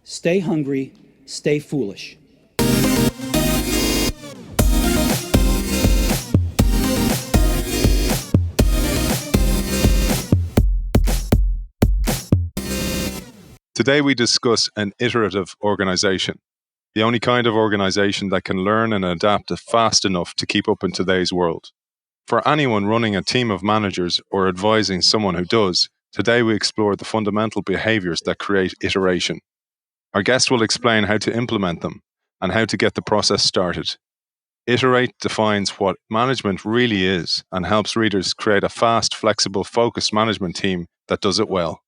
Stay hungry, stay foolish. Today we discuss an iterative organization, the only kind of organization that can learn and adapt fast enough to keep up in today's world. For anyone running a team of managers or advising someone who does, today we explore the fundamental behaviours that create iteration. Our guest will explain how to implement them and how to get the process started. Iterate defines what management really is and helps readers create a fast, flexible, focused management team that does it well.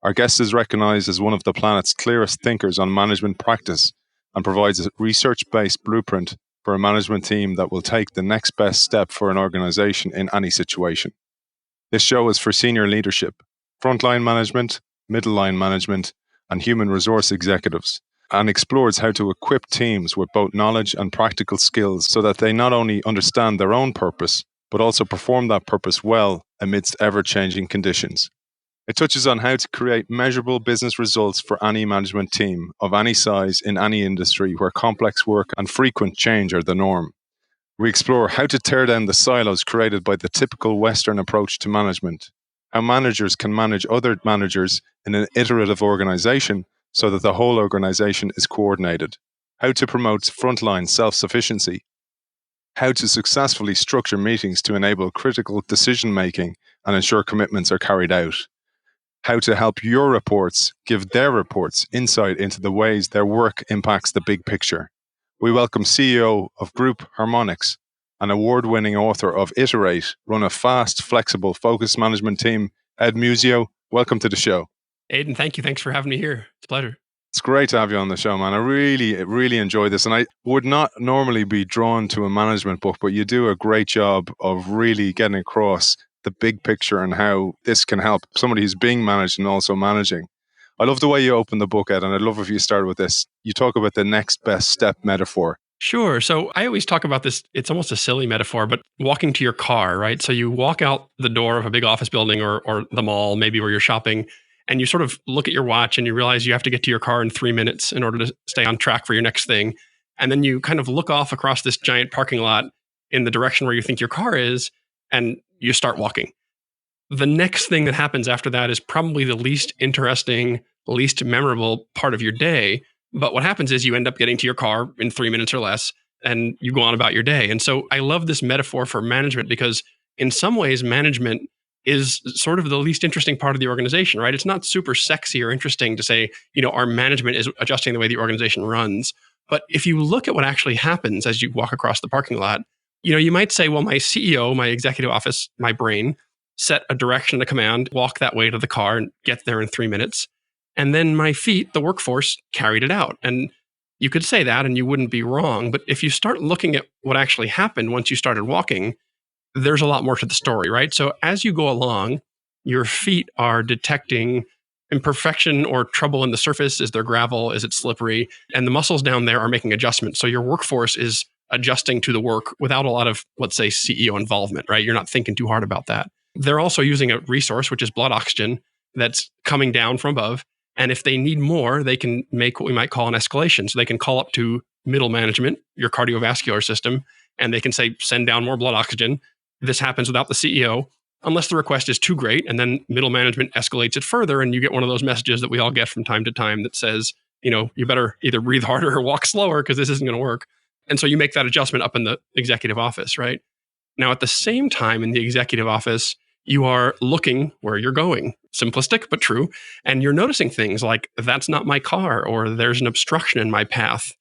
Our guest is recognized as one of the planet's clearest thinkers on management practice and provides a research-based blueprint for a management team that will take the next best step for an organization in any situation. This show is for senior leadership, frontline management, middle line management, and human resource executives, and explores how to equip teams with both knowledge and practical skills so that they not only understand their own purpose, but also perform that purpose well amidst ever-changing conditions. It touches on how to create measurable business results for any management team of any size in any industry where complex work and frequent change are the norm. We explore how to tear down the silos created by the typical Western approach to management, how managers can manage other managers in an iterative organization so that the whole organization is coordinated, how to promote frontline self-sufficiency, how to successfully structure meetings to enable critical decision-making and ensure commitments are carried out, how to help your reports give their reports insight into the ways their work impacts the big picture. We welcome CEO of Group Harmonics and award-winning author of Iterate, Run a Fast, Flexible, Focused Management Team, Ed Muzio. Welcome to the show. Aidan, thank you. Thanks for having me here. It's a pleasure. It's great to have you on the show, man. I really enjoy this. And I would not normally be drawn to a management book, but you do a great job of really getting across the big picture and how this can help somebody who's being managed and also managing. I love the way you open the book, Ed, and I'd love if you started with this. You talk about the next best step metaphor. Sure. So I always talk about this, it's almost a silly metaphor, but walking to your car, right? So you walk out the door of a big office building or the mall, maybe where you're shopping, and you sort of look at your watch and you realize you have to get to your car in 3 minutes in order to stay on track for your next thing. And then you kind of look off across this giant parking lot in the direction where you think your car is, and you start walking. The next thing that happens after that is probably the least interesting, least memorable part of your day. But what happens is you end up getting to your car in 3 minutes or less, and you go on about your day. And so I love this metaphor for management because in some ways, management is sort of the least interesting part of the organization, right? It's not super sexy or interesting to say, our management is adjusting the way the organization runs. But if you look at what actually happens as you walk across the parking lot, you might say, well, my CEO, my executive office, my brain set a direction, a command, walk that way to the car and get there in 3 minutes. And then my feet, the workforce, carried it out. And you could say that and you wouldn't be wrong. But if you start looking at what actually happened once you started walking, there's a lot more to the story, right? So as you go along, your feet are detecting imperfection or trouble in the surface. Is there gravel? Is it slippery? And the muscles down there are making adjustments. So your workforce is adjusting to the work without a lot of, let's say, CEO involvement, right? You're not thinking too hard about that. They're also using a resource, which is blood oxygen, that's coming down from above. And if they need more, they can make what we might call an escalation. So they can call up to middle management, your cardiovascular system, and they can say, send down more blood oxygen. This happens without the CEO, unless the request is too great. And then middle management escalates it further. And you get one of those messages that we all get from time to time that says, you better either breathe harder or walk slower because this isn't going to work. And so you make that adjustment up in the executive office, right? Now, at the same time in the executive office, you are looking where you're going. Simplistic, but true. And you're noticing things like, that's not my car, or there's an obstruction in my path,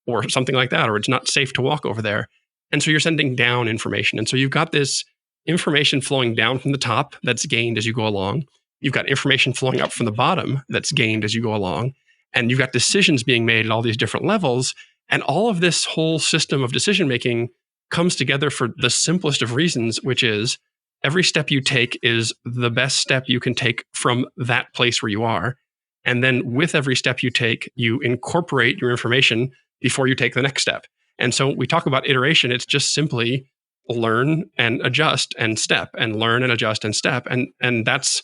or something like that, or it's not safe to walk over there. And so you're sending down information. And so you've got this information flowing down from the top that's gained as you go along. You've got information flowing up from the bottom that's gained as you go along. And you've got decisions being made at all these different levels. And all of this whole system of decision-making comes together for the simplest of reasons, which is every step you take is the best step you can take from that place where you are. And then with every step you take, you incorporate your information before you take the next step. And so we talk about iteration. It's just simply learn and adjust and step, and learn and adjust and step. And that's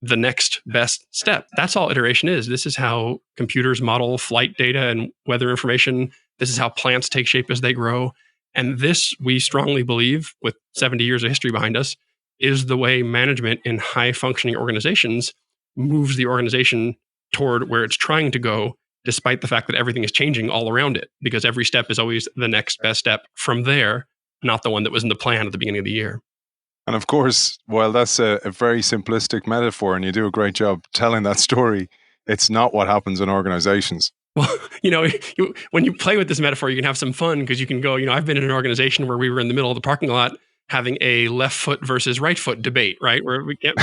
the next best step. That's all iteration is. This is how computers model flight data and weather information. This is how plants take shape as they grow. And this, we strongly believe, with 70 years of history behind us, is the way management in high functioning organizations moves the organization toward where it's trying to go, despite the fact that everything is changing all around it, because every step is always the next best step from there, not the one that was in the plan at the beginning of the year. And of course, while that's a very simplistic metaphor, and you do a great job telling that story, it's not what happens in organizations. Well, when you play with this metaphor, you can have some fun because you can go, I've been in an organization where we were in the middle of the parking lot having a left foot versus right foot debate, right? Where we can't,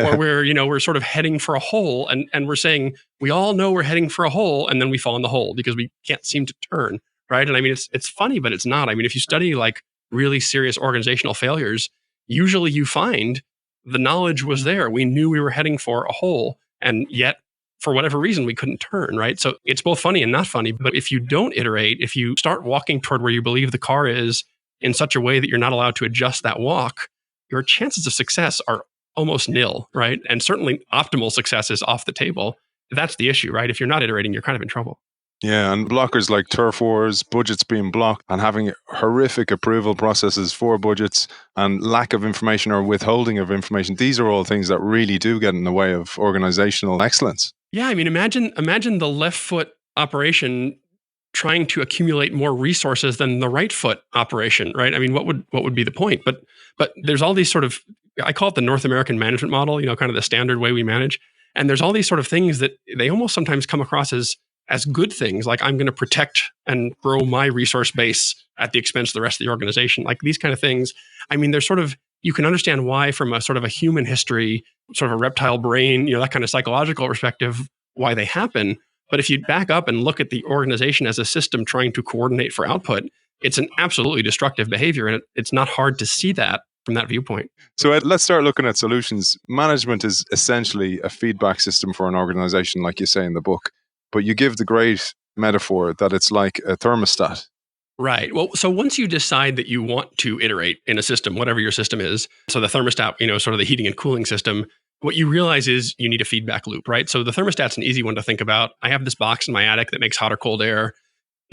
or we're sort of heading for a hole, and we're saying we all know we're heading for a hole, and then we fall in the hole because we can't seem to turn, right? And I mean, it's funny, but it's not. I mean, if you study like really serious organizational failures, usually you find the knowledge was there. We knew we were heading for a hole, and yet for whatever reason, we couldn't turn, right? So it's both funny and not funny. But if you don't iterate, if you start walking toward where you believe the car is in such a way that you're not allowed to adjust that walk, your chances of success are almost nil, right? And certainly optimal success is off the table. That's the issue, right? If you're not iterating, you're kind of in trouble. Yeah, and blockers like turf wars, budgets being blocked, and having horrific approval processes for budgets, and lack of information or withholding of information. These are all things that really do get in the way of organizational excellence. Yeah, I mean, imagine the left foot operation trying to accumulate more resources than the right foot operation, right? I mean, what would be the point? But there's all these sort of, I call it the North American management model, kind of the standard way we manage. And there's all these sort of things that they almost sometimes come across as good things, like I'm going to protect and grow my resource base at the expense of the rest of the organization. Like these kind of things. I mean, they're sort of, you can understand why from a sort of a human history, sort of a reptile brain, that kind of psychological perspective, why they happen. But if you back up and look at the organization as a system trying to coordinate for output, it's an absolutely destructive behavior. And it's not hard to see that from that viewpoint. So Ed, let's start looking at solutions. Management is essentially a feedback system for an organization, like you say in the book. But you give the great metaphor that it's like a thermostat. Right. Well, so once you decide that you want to iterate in a system, whatever your system is, so the thermostat, sort of the heating and cooling system, what you realize is you need a feedback loop, right? So the thermostat's an easy one to think about. I have this box in my attic that makes hot or cold air.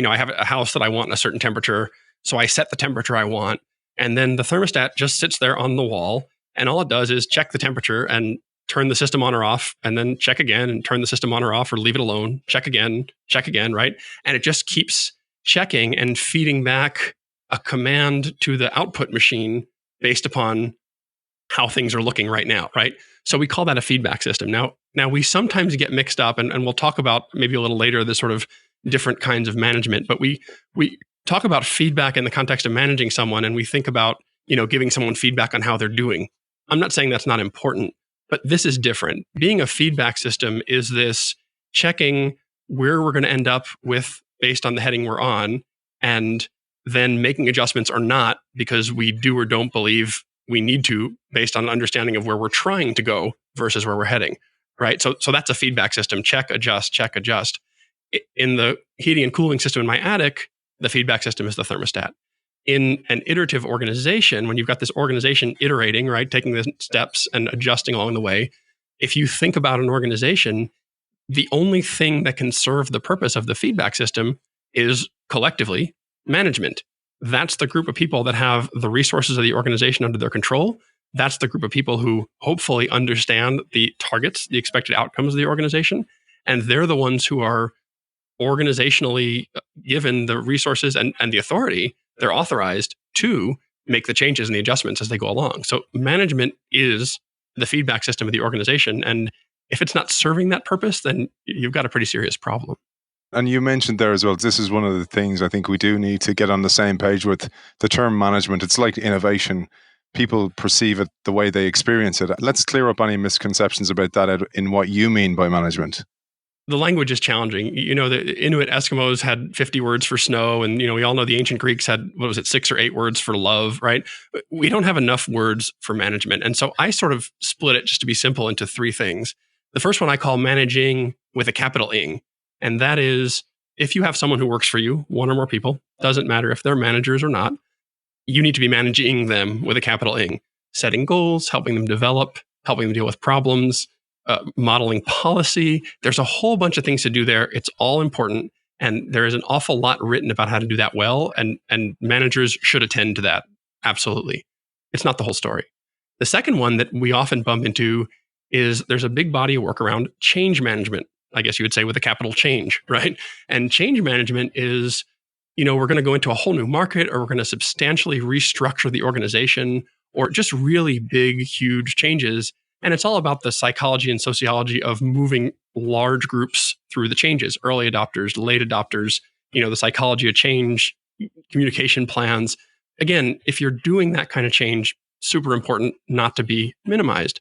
I have a house that I want in a certain temperature. So I set the temperature I want. And then the thermostat just sits there on the wall. And all it does is check the temperature and turn the system on or off, and then check again and turn the system on or off, or leave it alone, check again, right? And it just keeps checking and feeding back a command to the output machine based upon how things are looking right now, right? So we call that a feedback system. Now we sometimes get mixed up, and we'll talk about maybe a little later the sort of different kinds of management, but we talk about feedback in the context of managing someone, and we think about, giving someone feedback on how they're doing. I'm not saying that's not important, but this is different. Being a feedback system is this checking where we're going to end up with based on the heading we're on, and then making adjustments or not because we do or don't believe we need to based on an understanding of where we're trying to go versus where we're heading, right? So that's a feedback system. Check, adjust, check, adjust. In the heating and cooling system in my attic, the feedback system is the thermostat. In an iterative organization, when you've got this organization iterating, right, taking the steps and adjusting along the way, if you think about an organization, the only thing that can serve the purpose of the feedback system is collectively management. That's the group of people that have the resources of the organization under their control. That's the group of people who hopefully understand the targets, the expected outcomes of the organization. And they're the ones who are organizationally given the resources and the authority. They're authorized to make the changes and the adjustments as they go along. So management is the feedback system of the organization. And if it's not serving that purpose, then you've got a pretty serious problem. And you mentioned there as well, this is one of the things I think we do need to get on the same page with the term management. It's like innovation. People perceive it the way they experience it. Let's clear up any misconceptions about that in what you mean by management. The language is challenging. The Inuit Eskimos had 50 words for snow, and we all know the ancient Greeks had 6 or 8 words for love, right? We don't have enough words for management, and so I sort of split it just to be simple into 3 things. The first one I call managing with a capital ing, and that is if you have someone who works for you, one or more people, doesn't matter if they're managers or not, you need to be managing them with a capital ing, setting goals, helping them develop, helping them deal with problems, modeling policy. There's a whole bunch of things to do there. It's all important. And there is an awful lot written about how to do that well. And managers should attend to that. Absolutely. It's not the whole story. The second one that we often bump into is there's a big body of work around change management, I guess you would say with a capital change, right? And change management is, we're going to go into a whole new market, or we're going to substantially restructure the organization, or just really big, huge changes. And it's all about the psychology and sociology of moving large groups through the changes, early adopters, late adopters, the psychology of change, communication plans. Again, if you're doing that kind of change, super important not to be minimized.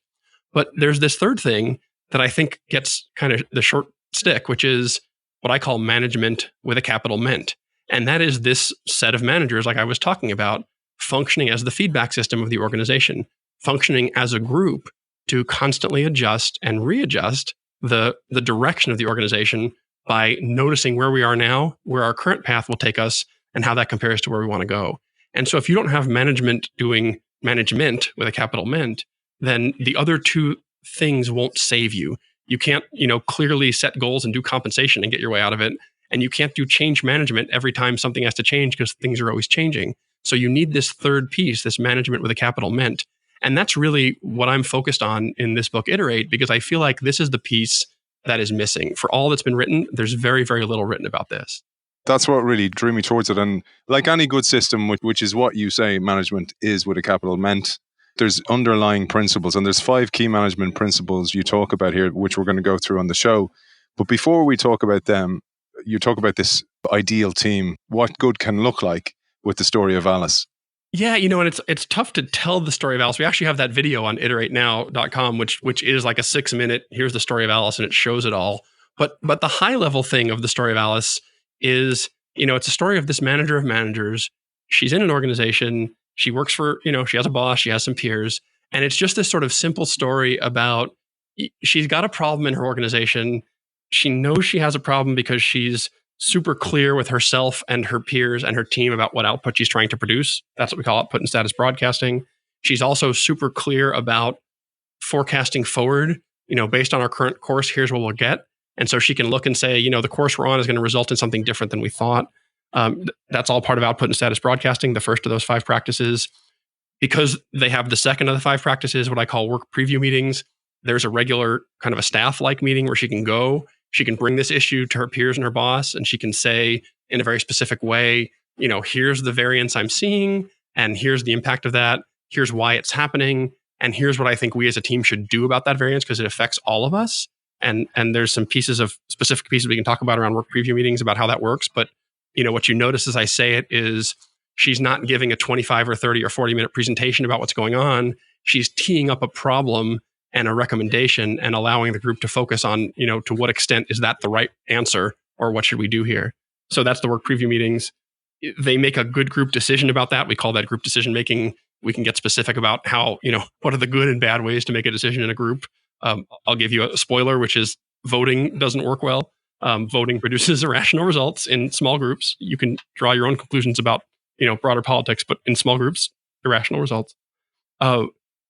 But there's this third thing that I think gets kind of the short stick, which is what I call management with a capital ment. And that is this set of managers, like I was talking about, functioning as the feedback system of the organization, functioning as a group to constantly adjust and readjust the direction of the organization by noticing where we are now, where our current path will take us, and how that compares to where we want to go. And so if you don't have management doing management with a capital ment, then the other two things won't save you. You can't, clearly set goals and do compensation and get your way out of it. And you can't do change management every time something has to change because things are always changing. So you need this third piece, this management with a capital ment. And that's really what I'm focused on in this book, Iterate, because I feel like this is the piece that is missing. For all that's been written, there's very, very little written about this. That's what really drew me towards it. And like any good system, which is what you say management is with a capital ment, there's underlying principles. And there's 5 key management principles you talk about here, which we're going to go through on the show. But before we talk about them, you talk about this ideal team, what good can look like with the story of Alice. Yeah, and it's tough to tell the story of Alice. We actually have that video on iteratenow.com, which is like a 6-minute, here's the story of Alice, and it shows it all. But the high level thing of the story of Alice is, it's a story of this manager of managers. She's in an organization. She works for, she has a boss, she has some peers. And it's just this sort of simple story about she's got a problem in her organization. She knows she has a problem because she's super clear with herself and her peers and her team about what output she's trying to produce. That's what we call output and status broadcasting. She's also super clear about forecasting forward, based on our current course, here's what we'll get. And so she can look and say, the course we're on is going to result in something different than we thought. That's all part of output and status broadcasting, the first of those 5 practices. Because they have the second of the 5 practices, what I call work preview meetings, there's a regular kind of a staff-like meeting where she can go. She can bring this issue to her peers and her boss, and she can say in a very specific way, here's the variance I'm seeing, and here's the impact of that. Here's why it's happening, and here's what I think we as a team should do about that variance because it affects all of us. And there's some specific pieces we can talk about around work preview meetings about how that works. But what you notice as I say it is she's not giving a 25 or 30 or 40-minute presentation about what's going on. She's teeing up a problem and a recommendation and allowing the group to focus on, to what extent is that the right answer or what should we do here? So that's the work preview meetings. They make a good group decision about that. We call that group decision making. We can get specific about how, what are the good and bad ways to make a decision in a group. I'll give you a spoiler, which is voting doesn't work well. Voting produces irrational results in small groups. You can draw your own conclusions about, broader politics, but in small groups, irrational results.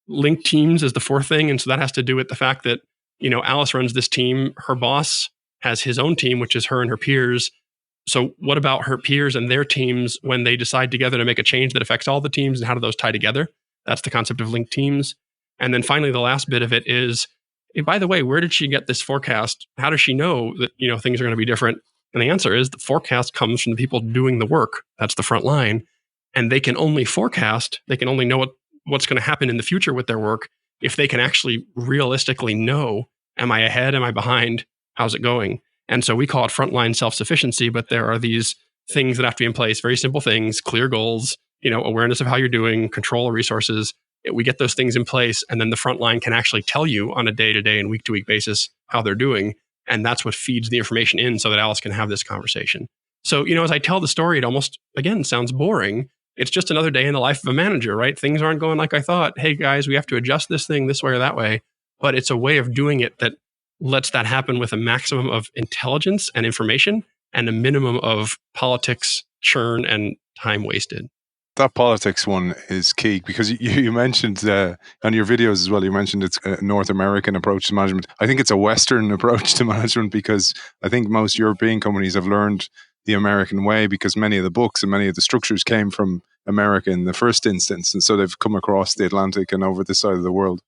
Linked teams is the 4th thing. And so that has to do with the fact that, Alice runs this team. Her boss has his own team, which is her and her peers. So what about her peers and their teams when they decide together to make a change that affects all the teams, and how do those tie together? That's the concept of linked teams. And then finally, the last bit of it is, hey, by the way, where did she get this forecast? How does she know that, things are going to be different? And the answer is the forecast comes from the people doing the work. That's the front line. And they can only forecast, they can only know what's going to happen in the future with their work if they can actually realistically know, am I ahead? Am I behind? How's it going? And so we call it frontline self-sufficiency, but there are these things that have to be in place, very simple things, clear goals, awareness of how you're doing, control of resources. We get those things in place, and then the front line can actually tell you on a day-to-day and week-to-week basis how they're doing. And that's what feeds the information in so that Alice can have this conversation. So, as I tell the story, it almost, again, sounds boring. It's just another day in the life of a manager, right? Things aren't going like I thought. Hey, guys, we have to adjust this thing this way or that way. But it's a way of doing it that lets that happen with a maximum of intelligence and information and a minimum of politics, churn, and time wasted. That politics one is key because you mentioned on your videos as well, you mentioned it's a North American approach to management. I think it's a Western approach to management because I think most European companies have learned the American way because many of the books and many of the structures came from America in the first instance. And so they've come across the Atlantic and over this side of the world.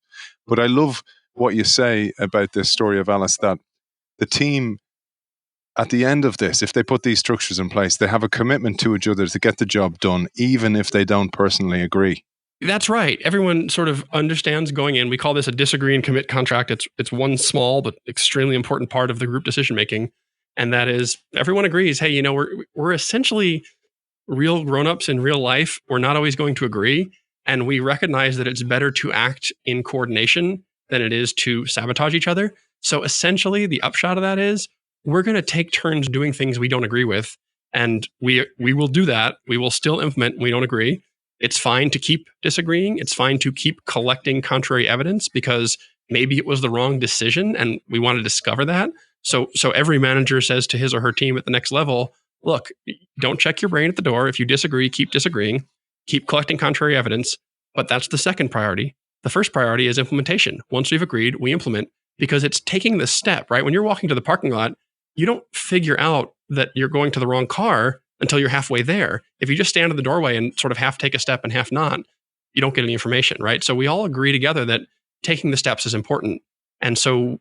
But I love what you say about this story of Alice, that the team at the end of this, if they put these structures in place, they have a commitment to each other to get the job done, even if they don't personally agree. That's right. Everyone sort of understands going in. We call this a disagree and commit contract. It's one small but extremely important part of the group decision making, and that is everyone agrees. Hey, we're essentially real grown-ups in real life. We're not always going to agree, and we recognize that it's better to act in coordination than it is to sabotage each other. So essentially, the upshot of that is we're going to take turns doing things we don't agree with, and we will do that. We will still implement when we don't agree. It's fine to keep disagreeing. It's fine to keep collecting contrary evidence because maybe it was the wrong decision and we want to discover that. So every manager says to his or her team at the next level, look, don't check your brain at the door. If you disagree, keep disagreeing, keep collecting contrary evidence. But that's the second priority. The first priority is implementation. Once we've agreed, we implement because it's taking the step, right? When you're walking to the parking lot, you don't figure out that you're going to the wrong car until you're halfway there. If you just stand in the doorway and sort of half take a step and half not, you don't get any information, right? So we all agree together that taking the steps is important. And so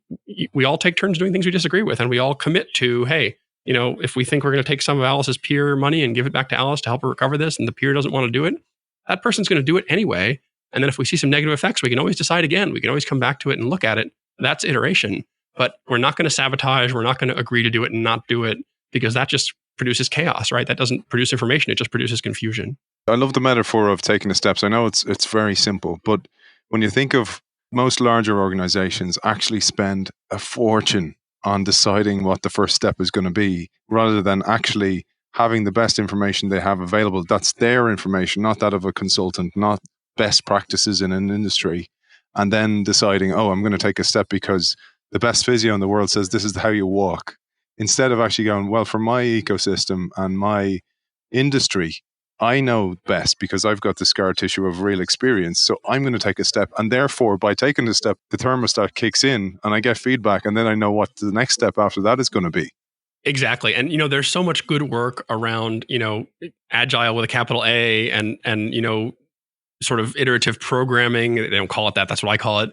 we all take turns doing things we disagree with, and we all commit to, hey, if we think we're going to take some of Alice's peer money and give it back to Alice to help her recover this, and the peer doesn't want to do it, that person's going to do it anyway. And then if we see some negative effects, we can always decide again. We can always come back to it and look at it. That's iteration. But we're not going to sabotage. We're not going to agree to do it and not do it because that just produces chaos, right? That doesn't produce information. It just produces confusion. I love the metaphor of taking the steps. I know it's very simple, but when you think of most larger organizations actually spend a fortune on deciding what the first step is going to be rather than actually having the best information they have available. That's their information, not that of a consultant, not best practices in an industry. And then deciding, I'm going to take a step because the best physio in the world says this is how you walk. Instead of actually going, well, for my ecosystem and my industry, I know best because I've got the scar tissue of real experience. So I'm going to take a step. And therefore, by taking the step, the thermostat kicks in and I get feedback. And then I know what the next step after that is going to be. Exactly. And, there's so much good work around, agile with a capital A and sort of iterative programming. They don't call it that. That's what I call it.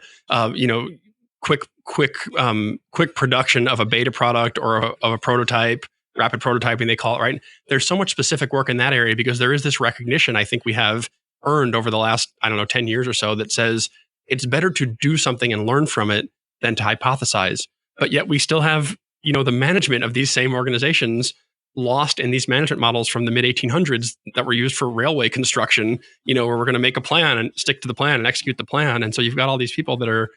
Quick production of a beta product or of a prototype, rapid prototyping, they call it, right? There's so much specific work in that area because there is this recognition I think we have earned over the last, 10 years or so that says it's better to do something and learn from it than to hypothesize. But yet we still have, the management of these same organizations lost in these management models from the mid 1800s that were used for railway construction, where we're going to make a plan and stick to the plan and execute the plan. And so you've got all these people that are,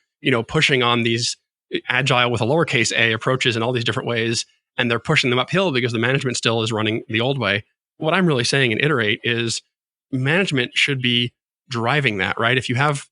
pushing on these agile with a lowercase a approaches in all these different ways, and they're pushing them uphill because the management still is running the old way. What I'm really saying in Iterate is management should be driving that, right? If you have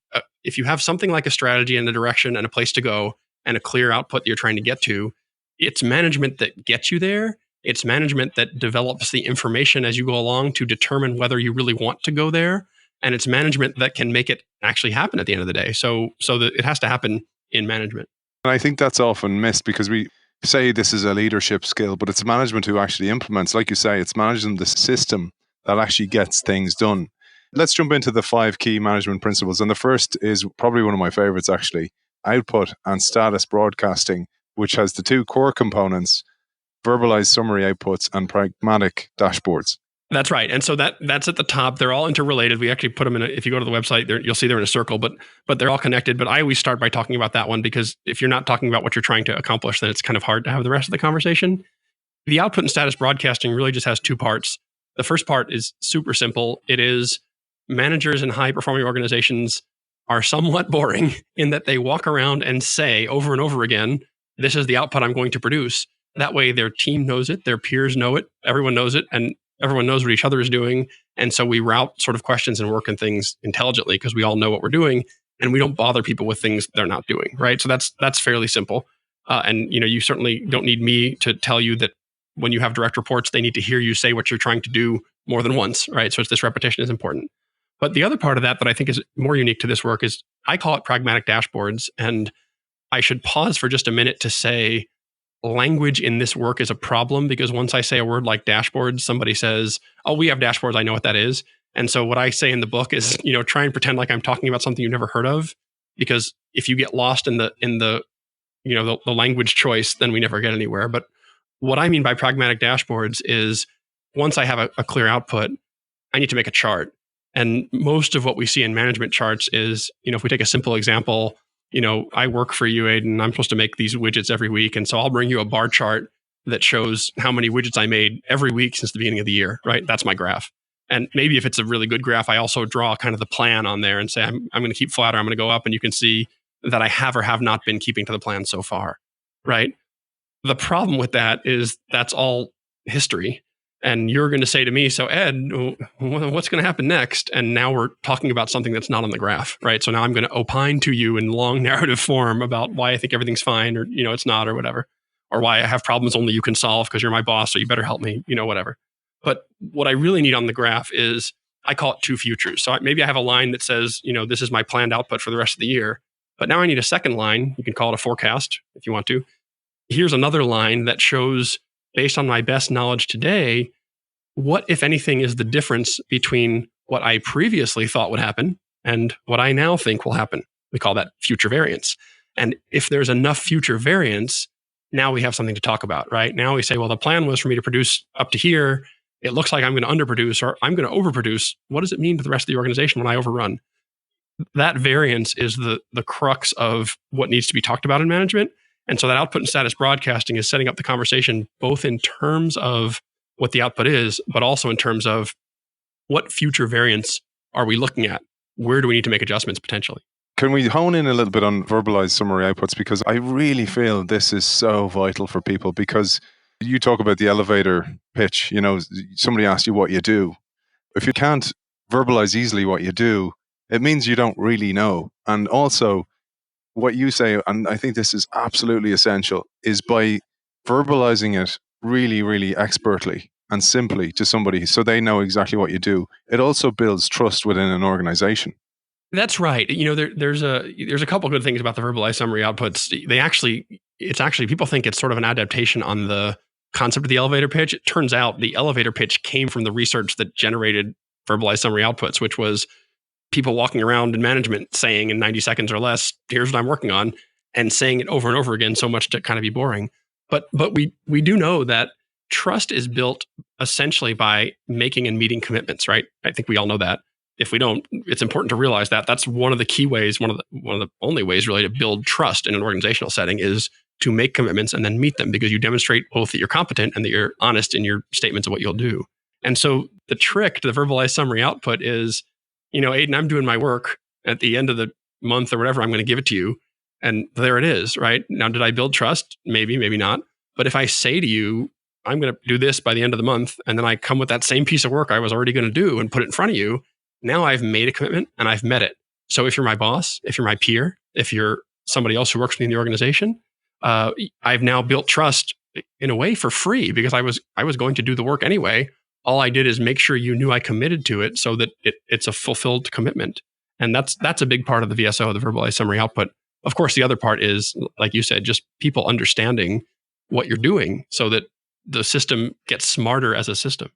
something like a strategy and a direction and a place to go and a clear output that you're trying to get to, it's management that gets you there. It's management that develops the information as you go along to determine whether you really want to go there. And it's management that can make it actually happen at the end of the day. So that it has to happen in management. And I think that's often missed because we say this is a leadership skill, but it's management who actually implements. Like you say, it's managing the system that actually gets things done. Let's jump into the 5 key management principles. And the first is probably one of my favorites, actually, output and status broadcasting, which has the 2 core components, verbalized summary outputs and pragmatic dashboards. That's right. And so that's at the top. They're all interrelated. We actually put them if you go to the website, you'll see they're in a circle, but they're all connected. But I always start by talking about that one because if you're not talking about what you're trying to accomplish, then it's kind of hard to have the rest of the conversation. The output and status broadcasting really just has 2 parts. The first part is super simple. It is managers in high performing organizations are somewhat boring in that they walk around and say over and over again, this is the output I'm going to produce. That way their team knows it, their peers know it, everyone knows it, and everyone knows what each other is doing. And so we route sort of questions and work and things intelligently because we all know what we're doing and we don't bother people with things they're not doing, right? So that's fairly simple. And you certainly don't need me to tell you that when you have direct reports, they need to hear you say what you're trying to do more than once, right? So it's this repetition is important. But the other part of that I think is more unique to this work is I call it pragmatic dashboards. And I should pause for just a minute to say language in this work is a problem, because once I say a word like dashboards, somebody says, oh, we have dashboards. I know what that is. And so what I say in the book is, try and pretend like I'm talking about something you've never heard of, because if you get lost in the language choice, then we never get anywhere. But what I mean by pragmatic dashboards is once I have a clear output, I need to make a chart. And most of what we see in management charts is, if we take a simple example, I work for you, Aidan, I'm supposed to make these widgets every week. And so I'll bring you a bar chart that shows how many widgets I made every week since the beginning of the year, right? That's my graph. And maybe if it's a really good graph, I also draw kind of the plan on there and say, I'm going to keep flat or I'm going to go up. And you can see that I have or have not been keeping to the plan so far, right? The problem with that is that's all history. And you're going to say to me, so Ed, what's going to happen next? And now we're talking about something that's not on the graph, right? So now I'm going to opine to you in long narrative form about why I think everything's fine or, it's not or whatever, or why I have problems only you can solve because you're my boss, so you better help me, whatever. But what I really need on the graph is, I call it two futures. So maybe I have a line that says, this is my planned output for the rest of the year. But now I need a second line. You can call it a forecast if you want to. Here's another line that shows, based on my best knowledge today, what, if anything, is the difference between what I previously thought would happen and what I now think will happen. We call that future variance. And if there's enough future variance, now we have something to talk about, right? Now we say, well, the plan was for me to produce up to here. It looks like I'm going to underproduce or I'm going to overproduce. What does it mean to the rest of the organization when I overrun? That variance is the crux of what needs to be talked about in management. And so that output and status broadcasting is setting up the conversation both in terms of what the output is, but also in terms of what future variance are we looking at? Where do we need to make adjustments potentially? Can we hone in a little bit on verbalized summary outputs? Because I really feel this is so vital for people, because you talk about the elevator pitch, somebody asks you what you do. If you can't verbalize easily what you do, it means you don't really know. And also what you say, and I think this is absolutely essential, is by verbalizing it really, really expertly and simply to somebody so they know exactly what you do, it also builds trust within an organization. That's right. There's a couple good things about the verbalized summary outputs. It's actually people think it's sort of an adaptation on the concept of the elevator pitch. It turns out the elevator pitch came from the research that generated verbalized summary outputs, which was people walking around in management saying in 90 seconds or less, here's what I'm working on, and saying it over and over again so much to kind of be boring. But we do know that trust is built essentially by making and meeting commitments, right? I think we all know that. If we don't, it's important to realize that that's one of the key ways, one of the only ways really to build trust in an organizational setting is to make commitments and then meet them, because you demonstrate both that you're competent and that you're honest in your statements of what you'll do. And so the trick to the verbalized summary output is, Aidan, I'm doing my work. At the end of the month or whatever, I'm going to give it to you. And there it is, right? Now, did I build trust? Maybe, maybe not. But if I say to you, I'm going to do this by the end of the month, and then I come with that same piece of work I was already going to do and put it in front of you, now I've made a commitment and I've met it. So if you're my boss, if you're my peer, if you're somebody else who works with me in the organization, I've now built trust in a way for free, because I was going to do the work anyway. All I did is make sure you knew I committed to it so that it's a fulfilled commitment. And that's a big part of the VSO, the verbalized summary output. Of course, the other part is, like you said, just people understanding what you're doing so that the system gets smarter as a system.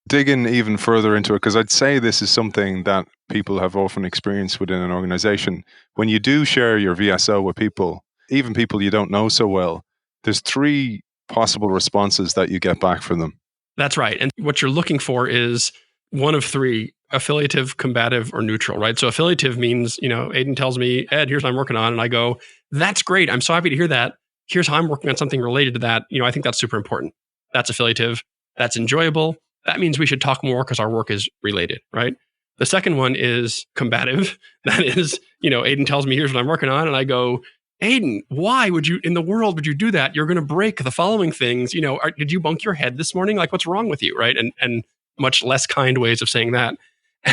Dig in even further into it, because I'd say this is something that people have often experienced within an organization. When you do share your VSO with people, even people you don't know so well, there's 3 possible responses that you get back from them. That's right. And what you're looking for is one of 3: affiliative, combative, or neutral, right? So affiliative means, Aidan tells me, Ed, here's what I'm working on. And I go, that's great. I'm so happy to hear that. Here's how I'm working on something related to that. I think that's super important. That's affiliative. That's enjoyable. That means we should talk more because our work is related, right? The second one is combative. That is, Aidan tells me, here's what I'm working on. And I go, Aidan, why would you, in the world, would you do that? You're going to break the following things. Did you bunk your head this morning? Like, what's wrong with you, right? And much less kind ways of saying that.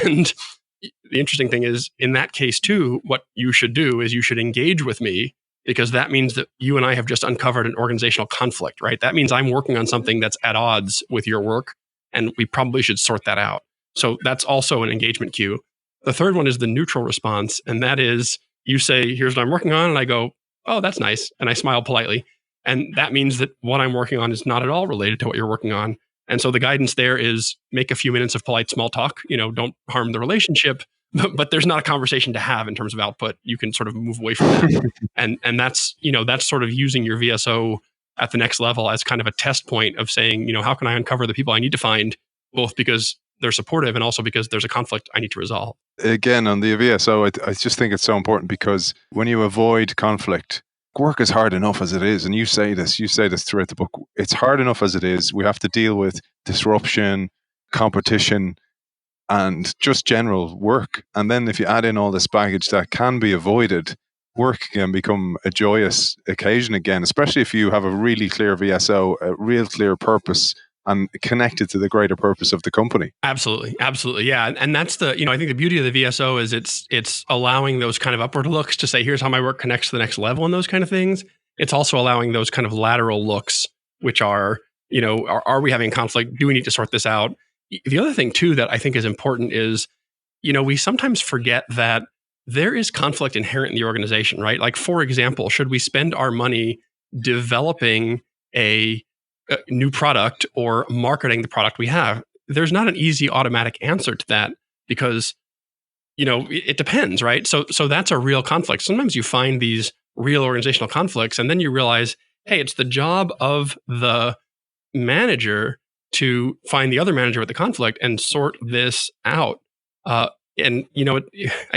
And the interesting thing is, in that case too, what you should do is you should engage with me, because that means that you and I have just uncovered an organizational conflict, right? That means I'm working on something that's at odds with your work. and we probably should sort that out. So that's also an engagement cue. The third one is the neutral response, and that is you say, here's what I'm working on, and I go, oh, that's nice, and I smile politely. And that means that what I'm working on is not at all related to what you're working on. And so the guidance there is make a few minutes of polite small talk, don't harm the relationship, but there's not a conversation to have in terms of output. You can sort of move away from that. and that's sort of using your VSO at the next level as kind of a test point of saying, how can I uncover the people I need to find, both because they're supportive and also because there's a conflict I need to resolve. Again, on the VSO, I just think it's so important because when you avoid conflict, work is hard enough as it is. And you say this throughout the book. It's hard enough as it is. We have to deal with disruption, competition, and just general work. And then if you add in all this baggage that can be avoided, work can become a joyous occasion again, especially if you have a really clear VSO, a real clear purpose, and connected to the greater purpose of the company. Absolutely. Yeah. And that's I think the beauty of the VSO is it's allowing those kind of upward looks to say, here's how my work connects to the next level and those kind of things. It's also allowing those kind of lateral looks, which are, are we having conflict? Do we need to sort this out? The other thing too, that I think is important is, we sometimes forget that there is conflict inherent in the organization, right? Like, for example, should we spend our money developing a new product or marketing the product we have? There's not an easy automatic answer to that because, it depends, right? So that's a real conflict. Sometimes you find these real organizational conflicts and then you realize, hey, it's the job of the manager to find the other manager with the conflict and sort this out. I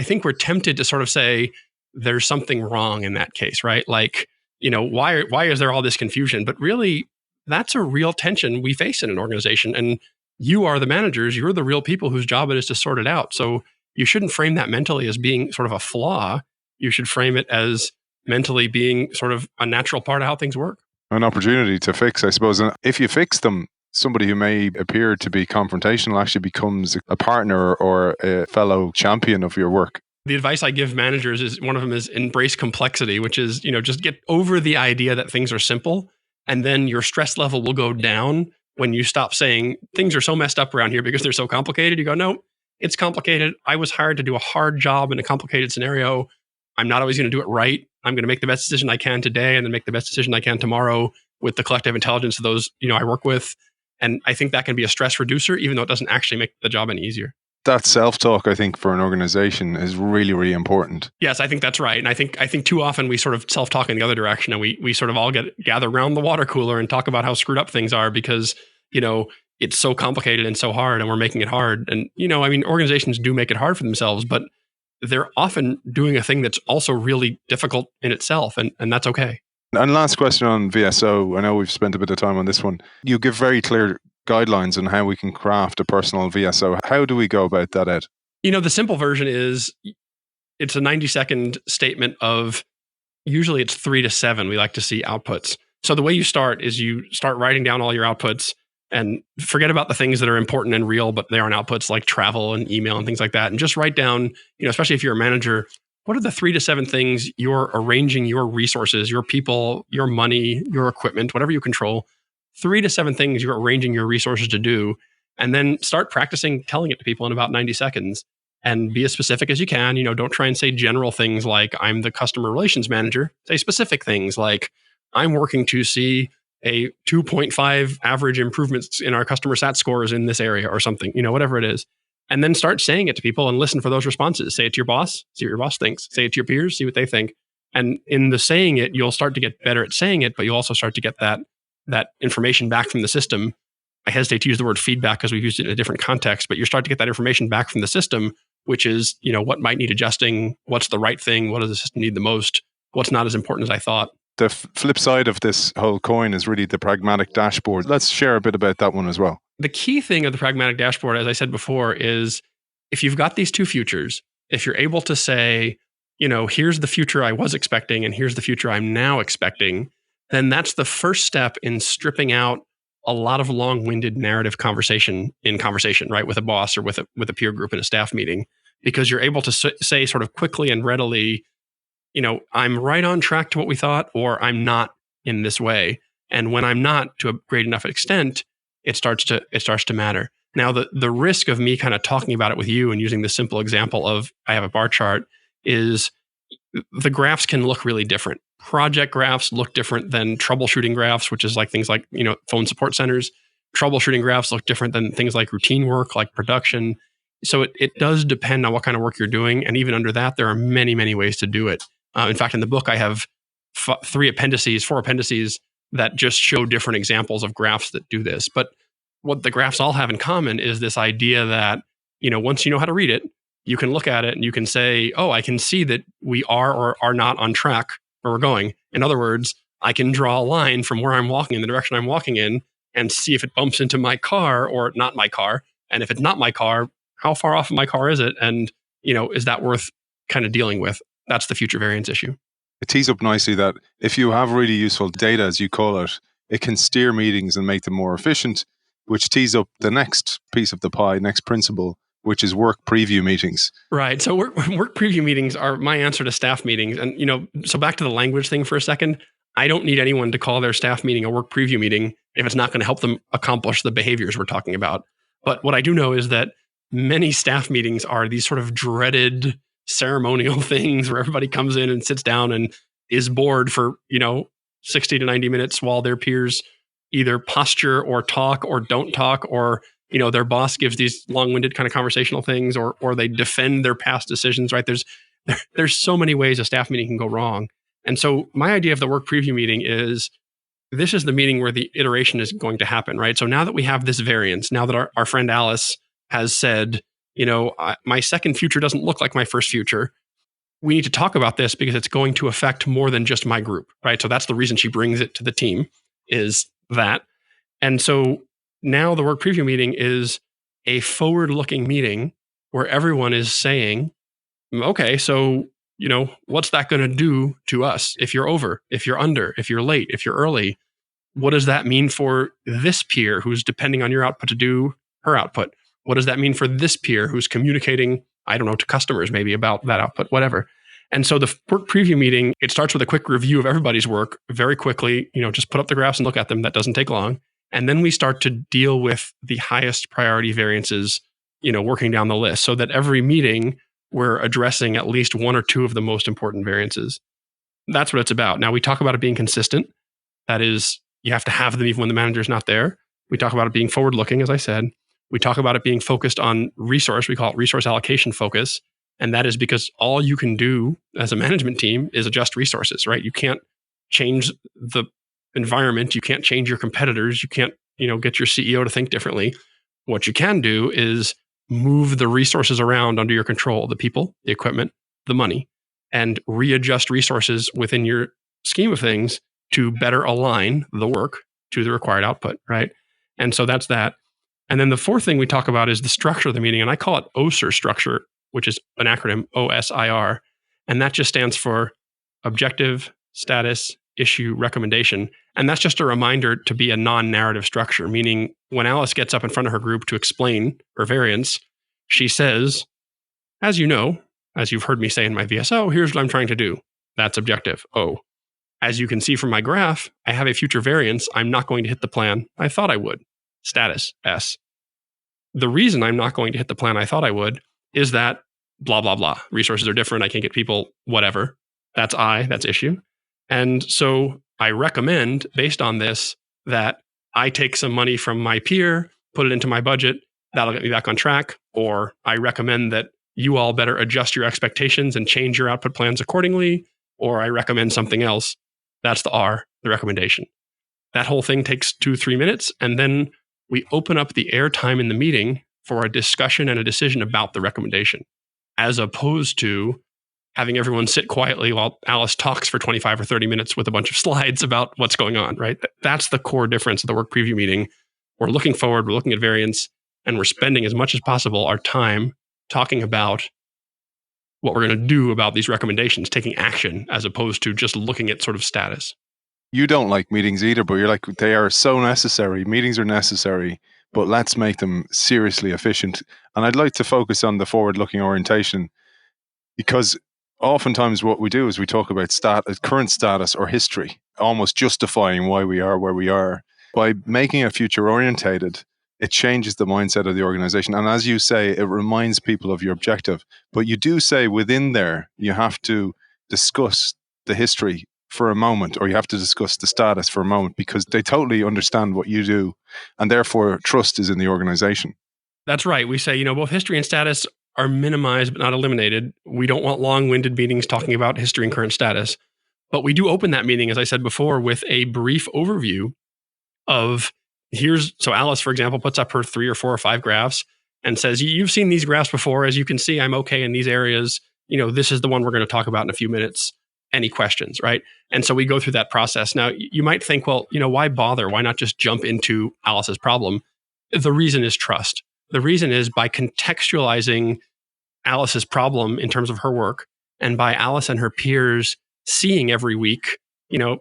think we're tempted to sort of say there's something wrong in that case, right? Like, why is there all this confusion? But really, that's a real tension we face in an organization. And you are the managers, you're the real people whose job it is to sort it out. So you shouldn't frame that mentally as being sort of a flaw. You should frame it as mentally being sort of a natural part of how things work. An opportunity to fix, I suppose. And if you fix them, somebody who may appear to be confrontational actually becomes a partner or a fellow champion of your work. The advice I give managers is one of them is embrace complexity, which is, just get over the idea that things are simple. And then your stress level will go down when you stop saying things are so messed up around here because they're so complicated. You go, no, it's complicated. I was hired to do a hard job in a complicated scenario. I'm not always going to do it right. I'm going to make the best decision I can today and then make the best decision I can tomorrow with the collective intelligence of those, I work with. And I think that can be a stress reducer, even though it doesn't actually make the job any easier. That self-talk, I think, for an organization is really, really important. Yes, I think that's right. And I think too often we sort of self-talk in the other direction and we sort of all gather around the water cooler and talk about how screwed up things are because, it's so complicated and so hard and we're making it hard. And, organizations do make it hard for themselves, but they're often doing a thing that's also really difficult in itself. And that's okay. And last question on VSO. I know we've spent a bit of time on this one. You give very clear guidelines on how we can craft a personal VSO. How do we go about that, Ed? The simple version is it's a 90-second statement of usually it's 3 to 7. We like to see outputs. So the way you start is you start writing down all your outputs and forget about the things that are important and real, but they aren't outputs like travel and email and things like that. And just write down, especially if you're a manager, what are the 3 to 7 things you're arranging your resources, your people, your money, your equipment, whatever you control, 3 to 7 things you're arranging your resources to do, and then start practicing telling it to people in about 90 seconds and be as specific as you can. Don't try and say general things like I'm the customer relations manager. Say specific things like I'm working to see a 2.5 average improvements in our customer sat scores in this area or something, whatever it is. And then start saying it to people and listen for those responses. Say it to your boss, see what your boss thinks. Say it to your peers, see what they think. And in the saying it, you'll start to get better at saying it, but you'll also start to get that information back from the system. I hesitate to use the word feedback because we've used it in a different context, but you start to get that information back from the system, which is, what might need adjusting, what's the right thing, what does the system need the most, what's not as important as I thought. The flip side of this whole coin is really the pragmatic dashboard. Let's share a bit about that one as well. The key thing of the pragmatic dashboard, as I said before, is if you've got these two futures, if you're able to say, here's the future I was expecting and here's the future I'm now expecting, then that's the first step in stripping out a lot of long-winded narrative conversation, right, with a boss or with a peer group in a staff meeting, because you're able to say sort of quickly and readily, I'm right on track to what we thought, or I'm not in this way. And when I'm not to a great enough extent, it starts to matter. Now, the risk of me kind of talking about it with you and using the simple example of I have a bar chart is the graphs can look really different. Project graphs look different than troubleshooting graphs, which is like things like, phone support centers. Troubleshooting graphs look different than things like routine work, like production. So it does depend on what kind of work you're doing. And even under that, there are many, many ways to do it. In fact, in the book, I have four appendices that just show different examples of graphs that do this. But what the graphs all have in common is this idea that, once you know how to read it, you can look at it and you can say, oh, I can see that we are or are not on track where we're going. In other words, I can draw a line from where I'm walking in the direction I'm walking in and see if it bumps into my car or not my car. And if it's not my car, how far off of my car is it? And, is that worth kind of dealing with? That's the future variance issue. It tees up nicely that if you have really useful data, as you call it, it can steer meetings and make them more efficient, which tees up the next piece of the pie, next principle, which is work preview meetings. Right. So work preview meetings are my answer to staff meetings. And, so back to the language thing for a second, I don't need anyone to call their staff meeting a work preview meeting if it's not going to help them accomplish the behaviors we're talking about. But what I do know is that many staff meetings are these sort of dreaded ceremonial things where everybody comes in and sits down and is bored for, 60 to 90 minutes while their peers either posture or talk or don't talk, or, their boss gives these long-winded kind of conversational things, or they defend their past decisions, right? There's so many ways a staff meeting can go wrong. And so my idea of the work preview meeting is this is the meeting where the iteration is going to happen, right? So now that we have this variance, now that our friend Alice has said, my second future doesn't look like my first future, we need to talk about this because it's going to affect more than just my group, right? So that's the reason she brings it to the team, is that. And so now the work preview meeting is a forward-looking meeting where everyone is saying, okay, so, what's that going to do to us if you're over, if you're under, if you're late, if you're early? What does that mean for this peer who's depending on your output to do her output? What does that mean for this peer who's communicating, to customers maybe about that output, whatever? And so the work preview meeting, it starts with a quick review of everybody's work very quickly, just put up the graphs and look at them. That doesn't take long. And then we start to deal with the highest priority variances, working down the list, so that every meeting we're addressing at least one or two of the most important variances. That's what it's about. Now, we talk about it being consistent. That is, you have to have them even when the manager's not there. We talk about it being forward-looking, as I said. We talk about it being focused on resource. We call it resource allocation focus. And that is because all you can do as a management team is adjust resources, right? You can't change the environment. You can't change your competitors. You can't, get your CEO to think differently. What you can do is move the resources around under your control, the people, the equipment, the money, and readjust resources within your scheme of things to better align the work to the required output, right? And so that's that. And then the fourth thing we talk about is the structure of the meeting. And I call it OSIR structure, which is an acronym, OSIR. And that just stands for objective, status, issue, recommendation. And that's just a reminder to be a non-narrative structure, meaning when Alice gets up in front of her group to explain her variance, she says, as you know, as you've heard me say in my VSO, here's what I'm trying to do. That's objective, O. As you can see from my graph, I have a future variance. I'm not going to hit the plan I thought I would. Status, S. The reason I'm not going to hit the plan I thought I would is that blah, blah, blah. Resources are different. I can't get people, whatever. That's I, that's issue. And so I recommend, based on this, that I take some money from my peer, put it into my budget. That'll get me back on track. Or I recommend that you all better adjust your expectations and change your output plans accordingly. Or I recommend something else. That's the R, the recommendation. That whole thing takes 2-3 minutes. And then we open up the airtime in the meeting for a discussion and a decision about the recommendation, as opposed to having everyone sit quietly while Alice talks for 25 or 30 minutes with a bunch of slides about what's going on, right? That's the core difference of the work preview meeting. We're looking forward, we're looking at variance, and we're spending as much as possible our time talking about what we're going to do about these recommendations, taking action, as opposed to just looking at sort of status. You don't like meetings either, but you're like, they are so necessary. Meetings are necessary, but let's make them seriously efficient. And I'd like to focus on the forward-looking orientation, because oftentimes what we do is we talk about current status or history, almost justifying why we are where we are. By making it future orientated, it changes the mindset of the organization. And as you say, it reminds people of your objective. But you do say within there, you have to discuss the history for a moment, or you have to discuss the status for a moment, because they totally understand what you do. And therefore, trust is in the organization. That's right. We say, both history and status are minimized but not eliminated. We don't want long-winded meetings talking about history and current status. But we do open that meeting, as I said before, with a brief overview of so Alice, for example, puts up her 3 or 4 or 5 graphs and says, you've seen these graphs before. As you can see, I'm okay in these areas. This is the one we're going to talk about in a few minutes. Any questions, right? And so we go through that process. Now, you might think, well, why bother? Why not just jump into Alice's problem? The reason is trust. The reason is by contextualizing Alice's problem in terms of her work, and by Alice and her peers seeing every week,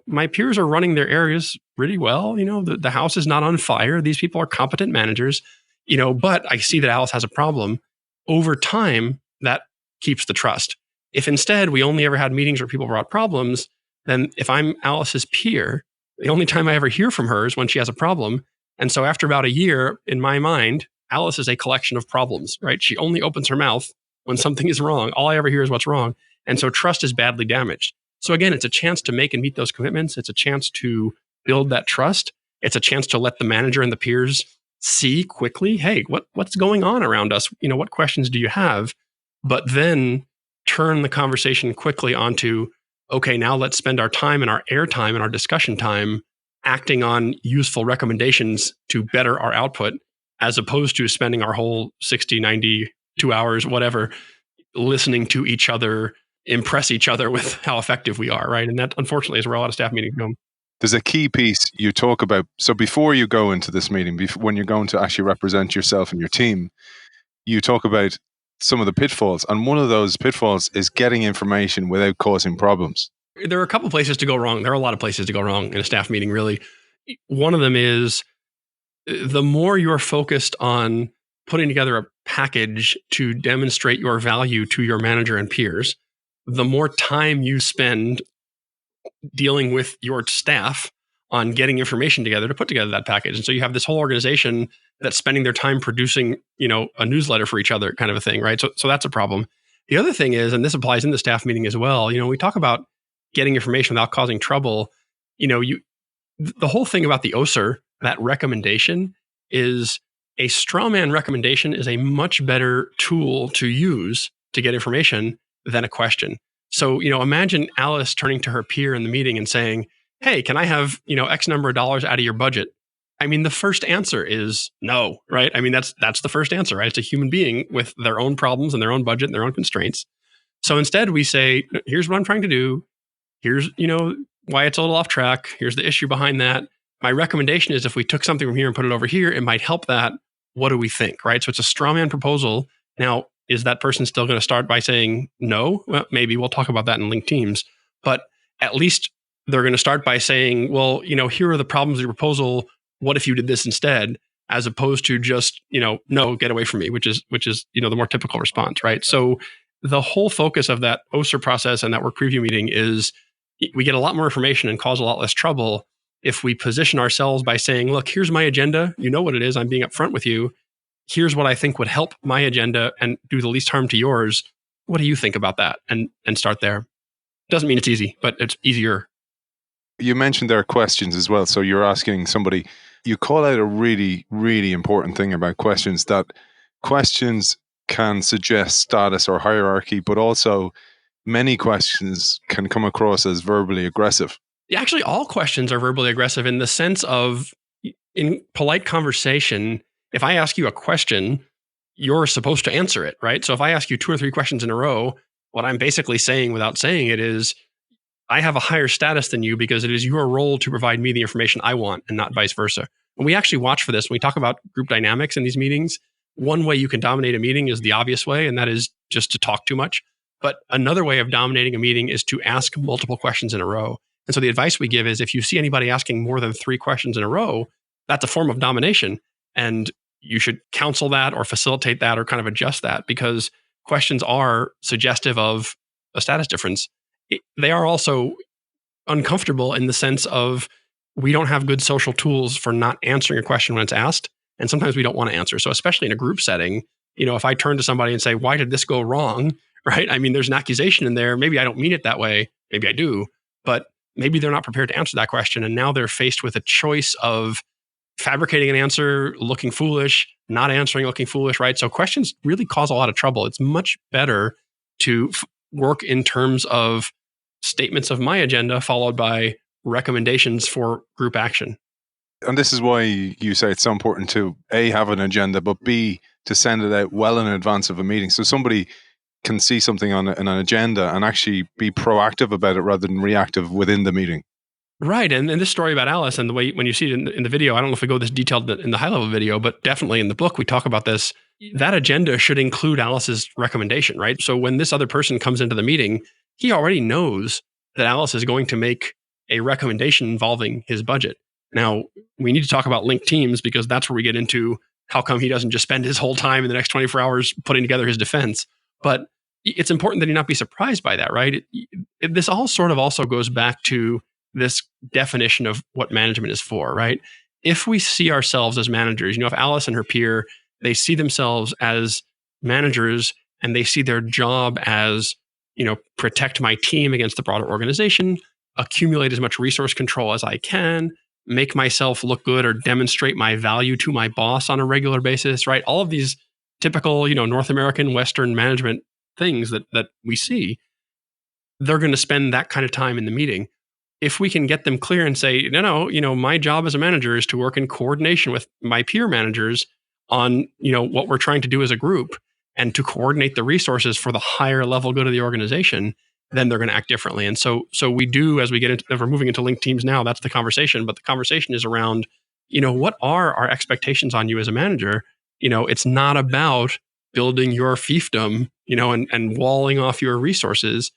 my peers are running their areas really well. The house is not on fire. These people are competent managers, but I see that Alice has a problem. Over time, that keeps the trust. If instead we only ever had meetings where people brought problems, then if I'm Alice's peer, the only time I ever hear from her is when she has a problem. And so after about a year, in my mind, Alice is a collection of problems, right? She only opens her mouth when something is wrong. All I ever hear is what's wrong. And so trust is badly damaged. So again, it's a chance to make and meet those commitments. It's a chance to build that trust. It's a chance to let the manager and the peers see quickly, hey, what's going on around us? What questions do you have? But then turn the conversation quickly onto, okay, now let's spend our time and our airtime and our discussion time acting on useful recommendations to better our output, as opposed to spending our whole 60, 90, 2 hours, whatever, listening to each other, impress each other with how effective we are, right? And that, unfortunately, is where a lot of staff meetings go. There's a key piece you talk about. So before you go into this meeting, when you're going to actually represent yourself and your team, you talk about some of the pitfalls. And one of those pitfalls is getting information without causing problems. There are a couple places to go wrong. There are a lot of places to go wrong in a staff meeting, really. One of them is the more you're focused on putting together a package to demonstrate your value to your manager and peers, the more time you spend dealing with your staff on getting information together to put together that package. And so you have this whole organization that's spending their time producing, a newsletter for each other, kind of a thing, right? So that's a problem. The other thing is, and this applies in the staff meeting as well, we talk about getting information without causing trouble. The whole thing about the OSER, that recommendation, is a straw man recommendation is a much better tool to use to get information than a question. So, imagine Alice turning to her peer in the meeting and saying, hey, can I have, X number of dollars out of your budget? I mean, the first answer is no, right? I mean, that's the first answer, right? It's a human being with their own problems and their own budget and their own constraints. So instead we say, here's what I'm trying to do. Here's, why it's a little off track. Here's the issue behind that. My recommendation is if we took something from here and put it over here, it might help that. What do we think, right? So it's a straw man proposal. Now, is that person still going to start by saying no? Well, maybe we'll talk about that in linked teams, but at least they're going to start by saying, well, here are the problems of your proposal. What if you did this instead? As opposed to just, no, get away from me, which is, the more typical response, right? So the whole focus of that OSER process and that work preview meeting is we get a lot more information and cause a lot less trouble if we position ourselves by saying, look, here's my agenda. You know what it is. I'm being upfront with you. Here's what I think would help my agenda and do the least harm to yours. What do you think about that? And start there. Doesn't mean it's easy, but it's easier. You mentioned there are questions as well. So you're asking somebody, you call out a really, really important thing about questions, that questions can suggest status or hierarchy, but also many questions can come across as verbally aggressive. Actually, all questions are verbally aggressive in the sense of, in polite conversation, if I ask you a question, you're supposed to answer it, right? So if I ask you 2 or 3 questions in a row, what I'm basically saying without saying it is, I have a higher status than you because it is your role to provide me the information I want and not vice versa. And we actually watch for this. When we talk about group dynamics in these meetings, one way you can dominate a meeting is the obvious way, and that is just to talk too much. But another way of dominating a meeting is to ask multiple questions in a row. And so the advice we give is if you see anybody asking more than 3 questions in a row, that's a form of domination. And you should counsel that or facilitate that or kind of adjust that, because questions are suggestive of a status difference. They are also uncomfortable in the sense of we don't have good social tools for not answering a question when it's asked. And sometimes we don't want to answer. So especially in a group setting, if I turn to somebody and say, why did this go wrong? Right? I mean, there's an accusation in there. Maybe I don't mean it that way. Maybe I do, but maybe they're not prepared to answer that question. And now they're faced with a choice of fabricating an answer, looking foolish, not answering, looking foolish, right? So questions really cause a lot of trouble. It's much better to work in terms of statements of my agenda followed by recommendations for group action. And this is why you say it's so important to A, have an agenda, but B, to send it out well in advance of a meeting. So somebody can see something on an agenda and actually be proactive about it rather than reactive within the meeting. Right. And this story about Alice and the way when you see it in the video, I don't know if we go this detailed in the high level video, but definitely in the book, we talk about this. That agenda should include Alice's recommendation, right? So when this other person comes into the meeting, he already knows that Alice is going to make a recommendation involving his budget. Now, we need to talk about linked teams because that's where we get into how come he doesn't just spend his whole time in the next 24 hours putting together his defense. But it's important that he not be surprised by that, right? This all sort of also goes back to this definition of what management is for, right? If we see ourselves as managers, if Alice and her peer, they see themselves as managers and they see their job as, protect my team against the broader organization, accumulate as much resource control as I can, make myself look good or demonstrate my value to my boss on a regular basis, right? All of these typical, North American Western management things that we see, they're going to spend that kind of time in the meeting. If we can get them clear and say, no, my job as a manager is to work in coordination with my peer managers on, what we're trying to do as a group and to coordinate the resources for the higher level good of the organization, then they're going to act differently. And so we do, as we get into, if we're moving into linked teams now, that's the conversation. But the conversation is around, what are our expectations on you as a manager? It's not about building your fiefdom, and walling off your resources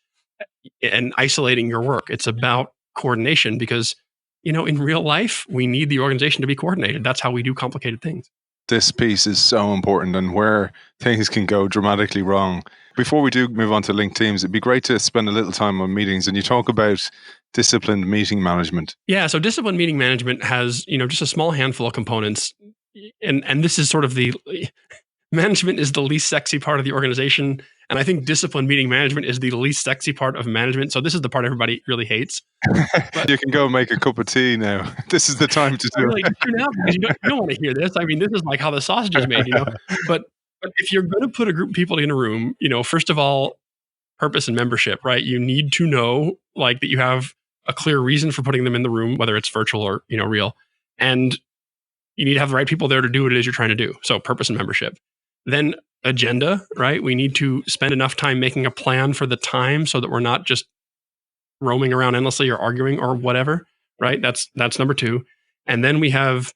and isolating your work. It's about coordination because, in real life, we need the organization to be coordinated. That's how we do complicated things. This piece is so important and where things can go dramatically wrong. Before we do move on to linked teams, it'd be great to spend a little time on meetings. And you talk about disciplined meeting management. Yeah, so disciplined meeting management has, just a small handful of components. And this is sort of the management is the least sexy part of the organization. And I think disciplined meeting management is the least sexy part of management. So this is the part everybody really hates. But you can go make a cup of tea now. This is the time to do it. Because you don't want to hear this. I mean, this is like how the sausage is made, But if you're going to put a group of people in a room, first of all, purpose and membership, right? You need to know that you have a clear reason for putting them in the room, whether it's virtual or, real. And you need to have the right people there to do what it is you're trying to do. So purpose and membership. Then agenda, right? We need to spend enough time making a plan for the time so that we're not just roaming around endlessly or arguing or whatever, right? That's number two. And then we have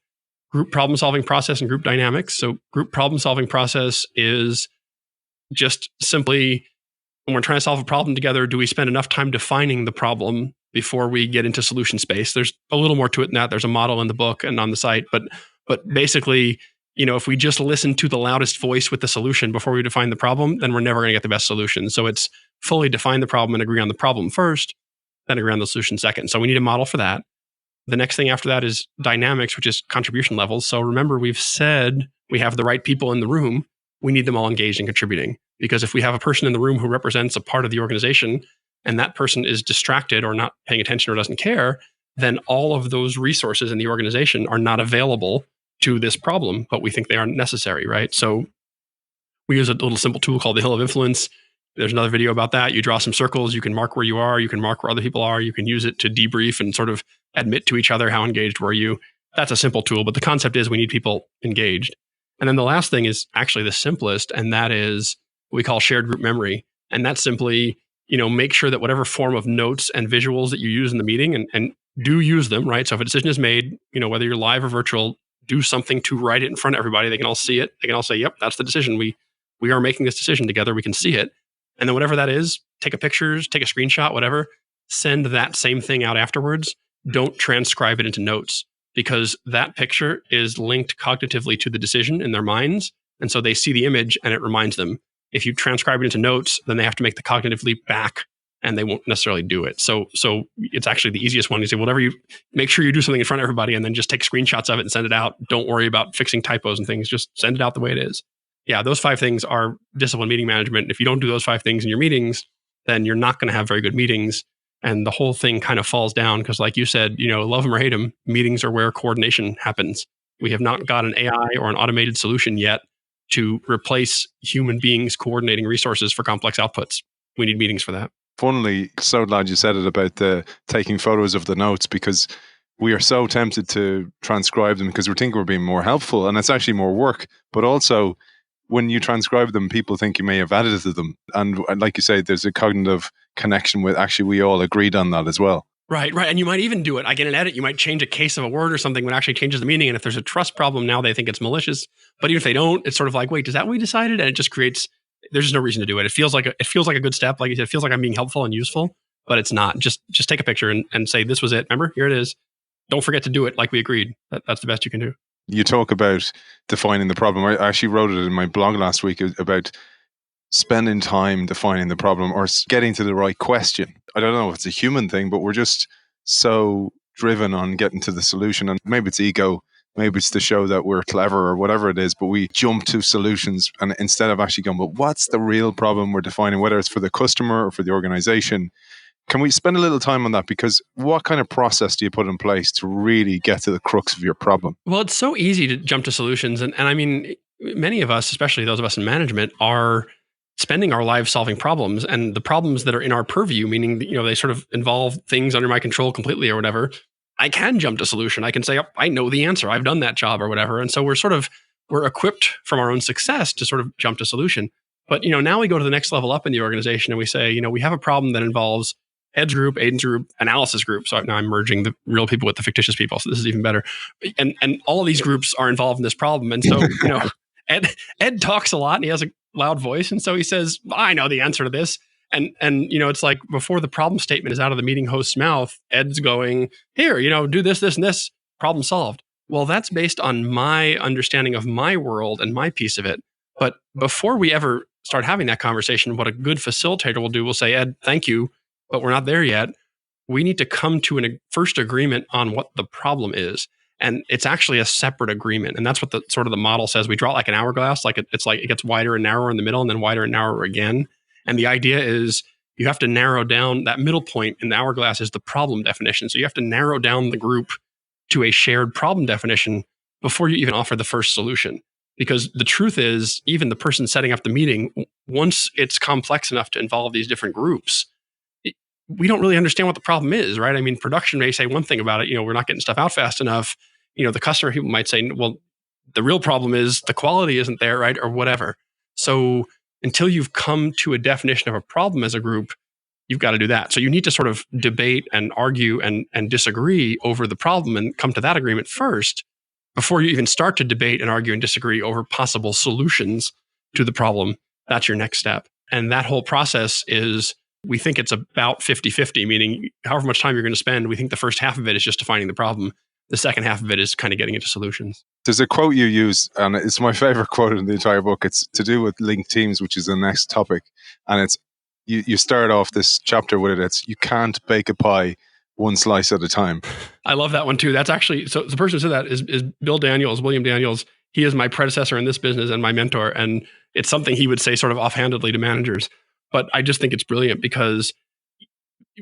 group problem solving process and group dynamics. So group problem solving process is just simply when we're trying to solve a problem together, do we spend enough time defining the problem before we get into solution space? There's a little more to it than that. There's a model in the book and on the site, but basically, if we just listen to the loudest voice with the solution before we define the problem, then we're never going to get the best solution. So it's fully define the problem and agree on the problem first, then agree on the solution second. So we need a model for that. The next thing after that is dynamics, which is contribution levels. So remember, we've said we have the right people in the room. We need them all engaged and contributing. Because if we have a person in the room who represents a part of the organization and that person is distracted or not paying attention or doesn't care, then all of those resources in the organization are not available to this problem, but we think they aren't necessary, right? So we use a little simple tool called the Hill of Influence. There's another video about that. You draw some circles, you can mark where you are, you can mark where other people are, you can use it to debrief and sort of admit to each other how engaged were you. That's a simple tool, but the concept is we need people engaged. And then the last thing is actually the simplest, and that is what we call shared group memory. And that's simply, make sure that whatever form of notes and visuals that you use in the meeting and do use them, right? So if a decision is made, whether you're live or virtual, do something to write it in front of everybody. They can all see it. They can all say, yep, that's the decision. We are making this decision together. We can see it. And then whatever that is, take a picture, take a screenshot, whatever, send that same thing out afterwards. Don't transcribe it into notes because that picture is linked cognitively to the decision in their minds. And so they see the image and it reminds them. If you transcribe it into notes, then they have to make the cognitive leap back and they won't necessarily do it. So it's actually the easiest one. You say, whatever you make sure you do something in front of everybody and then just take screenshots of it and send it out. Don't worry about fixing typos and things. Just send it out the way it is. Yeah, those 5 things are disciplined meeting management. If you don't do those 5 things in your meetings, then you're not going to have very good meetings. And the whole thing kind of falls down because, like you said, love them or hate them, meetings are where coordination happens. We have not got an AI or an automated solution yet to replace human beings coordinating resources for complex outputs. We need meetings for that. Funnily, so glad you said it about the taking photos of the notes, because we are so tempted to transcribe them because we think we're being more helpful, and it's actually more work. But also, when you transcribe them, people think you may have edited them. And like you say, there's a cognitive connection with actually we all agreed on that as well. Right. And you might even do it. I get an edit. You might change a case of a word or something when it actually changes the meaning. And if there's a trust problem, now they think it's malicious. But even if they don't, it's sort of like, wait, is that what we decided? And it just creates, there's just no reason to do it. It feels like a good step. Like you said, it feels like I'm being helpful and useful, but it's not. Just take a picture and say, this was it. Remember, here it is. Don't forget to do it like we agreed. That's the best you can do. You talk about defining the problem. I actually wrote it in my blog last week about spending time defining the problem or getting to the right question. I don't know if it's a human thing, but we're just so driven on getting to the solution. And maybe it's ego, maybe it's to show that we're clever or whatever it is, but we jump to solutions and instead of actually going, but what's the real problem we're defining, whether it's for the customer or for the organization? Can we spend a little time on that? Because what kind of process do you put in place to really get to the crux of your problem? Well, it's so easy to jump to solutions. And I mean, many of us, especially those of us in management, are spending our lives solving problems, and the problems that are in our purview, meaning, they sort of involve things under my control completely or whatever. I can jump to solution. I can say, oh, I know the answer. I've done that job or whatever. And so we're equipped from our own success to sort of jump to solution. But, now we go to the next level up in the organization and we say, we have a problem that involves Ed's group, Aidan's group, analysis group. So now I'm merging the real people with the fictitious people. So this is even better. And all of these groups are involved in this problem. And so, Ed talks a lot and he has a loud voice. And so he says, I know the answer to this. And it's like before the problem statement is out of the meeting host's mouth, Ed's going, here, do this, this, and this, problem solved. Well, that's based on my understanding of my world and my piece of it. But before we ever start having that conversation, what a good facilitator will do will say, Ed, thank you, but we're not there yet. We need to come to a first agreement on what the problem is. And it's actually a separate agreement. And that's what the sort of the model says. We draw it like an hourglass, it's like it gets wider and narrower in the middle and then wider and narrower again. And the idea is you have to narrow down that middle point in the hourglass is the problem definition. So you have to narrow down the group to a shared problem definition before you even offer the first solution. Because the truth is, even the person setting up the meeting, once it's complex enough to involve these different groups, we don't really understand what the problem is, right? I mean, production may say one thing about it, we're not getting stuff out fast enough. The customer people might say, well, the real problem is the quality isn't there, right? Or whatever. So until you've come to a definition of a problem as a group, you've got to do that. So you need to sort of debate and argue and disagree over the problem and come to that agreement first before you even start to debate and argue and disagree over possible solutions to the problem. That's your next step. And that whole process is, we think it's about 50-50, meaning however much time you're going to spend, we think the first half of it is just defining the problem. The second half of it is kind of getting into solutions. There's a quote you use, and it's my favorite quote in the entire book. It's to do with linked teams, which is the next topic. And it's, you start off this chapter with it. It's, you can't bake a pie one slice at a time. I love that one too. That's actually, so the person who said that is Bill Daniels, William Daniels. He is my predecessor in this business and my mentor. And it's something he would say sort of offhandedly to managers. But I just think it's brilliant because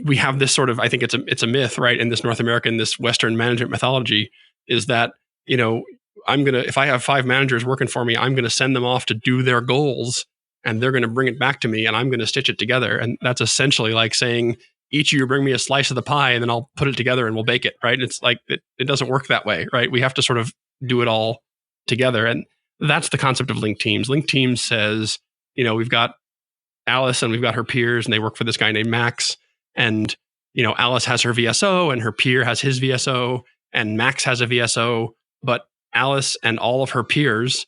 we have this sort of, I think it's a myth, right? In this North American, this Western management mythology is that, if I have 5 managers working for me, I'm going to send them off to do their goals and they're going to bring it back to me and I'm going to stitch it together. And that's essentially like saying, each of you bring me a slice of the pie and then I'll put it together and we'll bake it, right? It's like, it doesn't work that way, right? We have to sort of do it all together. And that's the concept of linked teams. Linked teams says, we've got Alice and we've got her peers and they work for this guy named Max. And, Alice has her VSO and her peer has his VSO and Max has a VSO, but Alice and all of her peers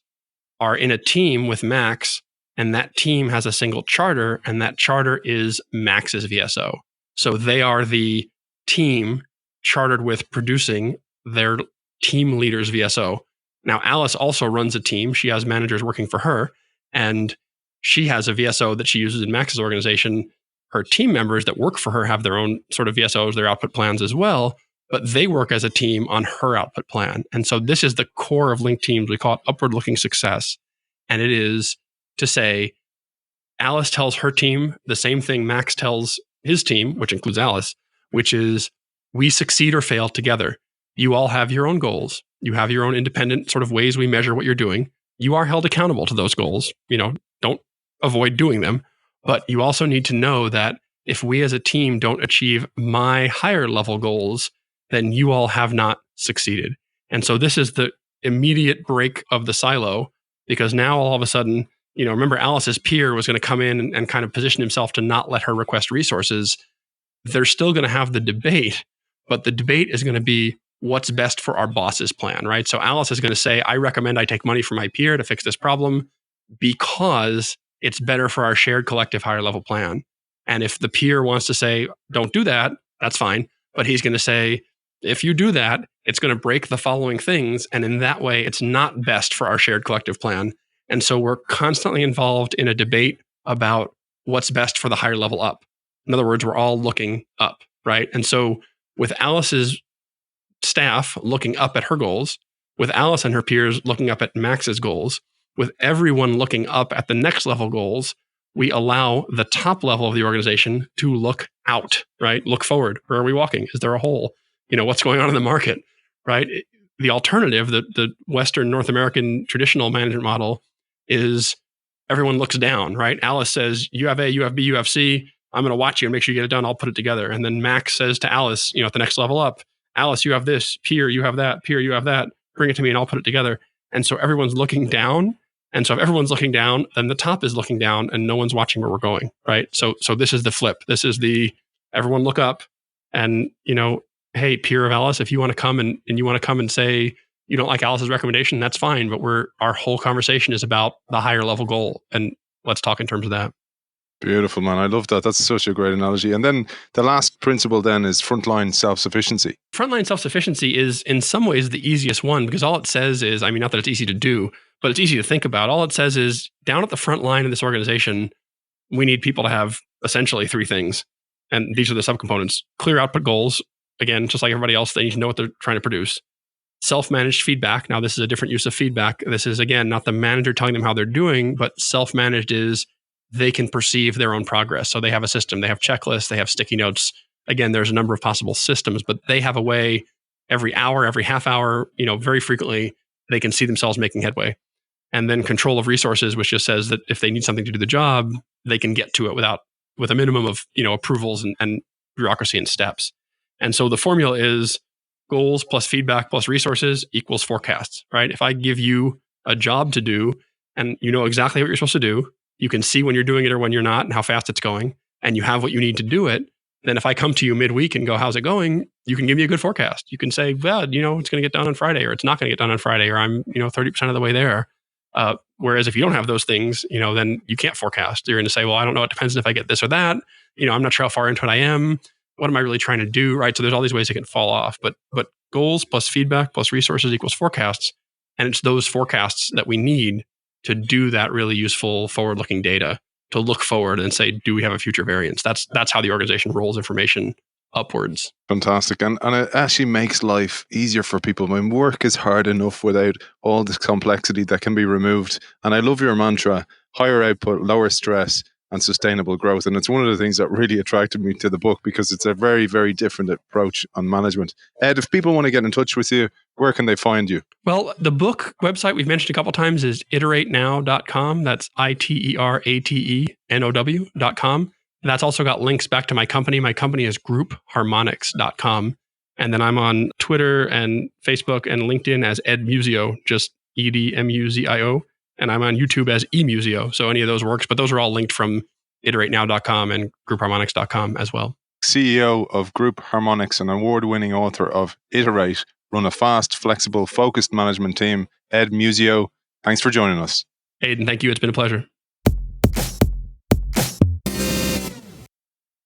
are in a team with Max, and that team has a single charter, and that charter is Max's VSO. So they are the team chartered with producing their team leader's VSO. Now, Alice also runs a team. She has managers working for her, and she has a VSO that she uses in Max's organization. her team members that work for her have their own sort of VSOs, their output plans as well, but they work as a team on her output plan. And so this is the core of linked teams. We call it upward looking success. And it is to say, Alice tells her team the same thing Max tells his team, which includes Alice, which is we succeed or fail together. You all have your own goals. You have your own independent sort of ways we measure what you're doing. You are held accountable to those goals. Don't avoid doing them. But you also need to know that if we as a team don't achieve my higher level goals, then you all have not succeeded. And so this is the immediate break of the silo, because now all of a sudden, remember Alice's peer was going to come in and kind of position himself to not let her request resources. They're still going to have the debate, but the debate is going to be what's best for our boss's plan, right? So Alice is going to say, I recommend I take money from my peer to fix this problem because it's better for our shared collective higher level plan. And if the peer wants to say, don't do that, that's fine. But he's going to say, if you do that, it's going to break the following things. And in that way, it's not best for our shared collective plan. And so we're constantly involved in a debate about what's best for the higher level up. In other words, we're all looking up, right? And so with Alice's staff looking up at her goals, with Alice and her peers looking up at Max's goals, with everyone looking up at the next level goals, we allow the top level of the organization to look out, right? Look forward. Where are we walking? Is there a hole? What's going on in the market, right? The alternative, the Western North American traditional management model is everyone looks down, right? Alice says, you have A, you have B, you have C. I'm going to watch you and make sure you get it done. I'll put it together. And then Max says to Alice, at the next level up, Alice, you have this. Peer, you have that. Peer, you have that. Bring it to me and I'll put it together. And so everyone's looking down. And so if everyone's looking down, then the top is looking down and no one's watching where we're going, right? So this is the flip. This is the everyone look up and, hey, peer of Alice, if you want to come and you want to come and say you don't like Alice's recommendation, that's fine. But our whole conversation is about the higher level goal. And let's talk in terms of that. Beautiful, man. I love that. That's such a great analogy. And then the last principle then is frontline self-sufficiency. Frontline self-sufficiency is in some ways the easiest one because all it says is, not that it's easy to do, but it's easy to think about. All it says is down at the front line of this organization, we need people to have essentially three things. And these are the subcomponents. Clear output goals. Again, just like everybody else, they need to know what they're trying to produce. Self-managed feedback. Now, this is a different use of feedback. This is, again, not the manager telling them how they're doing, but self-managed is they can perceive their own progress. So they have a system, they have checklists, they have sticky notes. Again, there's a number of possible systems, but they have a way every hour, every half hour, very frequently, they can see themselves making headway. And then control of resources, which just says that if they need something to do the job, they can get to it with a minimum of, approvals and bureaucracy and steps. And so the formula is goals plus feedback plus resources equals forecasts, right? If I give you a job to do and you know exactly what you're supposed to do, you can see when you're doing it or when you're not and how fast it's going, and you have what you need to do it, then if I come to you midweek and go, how's it going? You can give me a good forecast. You can say, well, it's going to get done on Friday, or it's not going to get done on Friday, or I'm, 30% of the way there. Whereas if you don't have those things, then you can't forecast. You're going to say, well, I don't know. It depends if I get this or that. I'm not sure how far into it I am. What am I really trying to do? Right. So there's all these ways it can fall off, but goals plus feedback plus resources equals forecasts. And it's those forecasts that we need to do that really useful forward-looking data, to look forward and say, do we have a future variance? That's how the organization rolls information upwards. Fantastic. And it actually makes life easier for people. Work is hard enough without all this complexity that can be removed. And I love your mantra, higher output, lower stress, and sustainable growth. And it's one of the things that really attracted me to the book because it's a very, very different approach on management. Ed, if people want to get in touch with you, where can they find you? Well, the book website we've mentioned a couple of times is iteratenow.com. That's iteratenow.com. That's also got links back to my company. My company is groupharmonics.com. And then I'm on Twitter and Facebook and LinkedIn as Ed Muzio, just EDMUZIO. And I'm on YouTube as eMuzio. So any of those works, but those are all linked from iteratenow.com and groupharmonics.com as well. CEO of Group Harmonics and award-winning author of Iterate, run a fast, flexible, focused management team. Ed Muzio, thanks for joining us. Aidan, thank you. It's been a pleasure.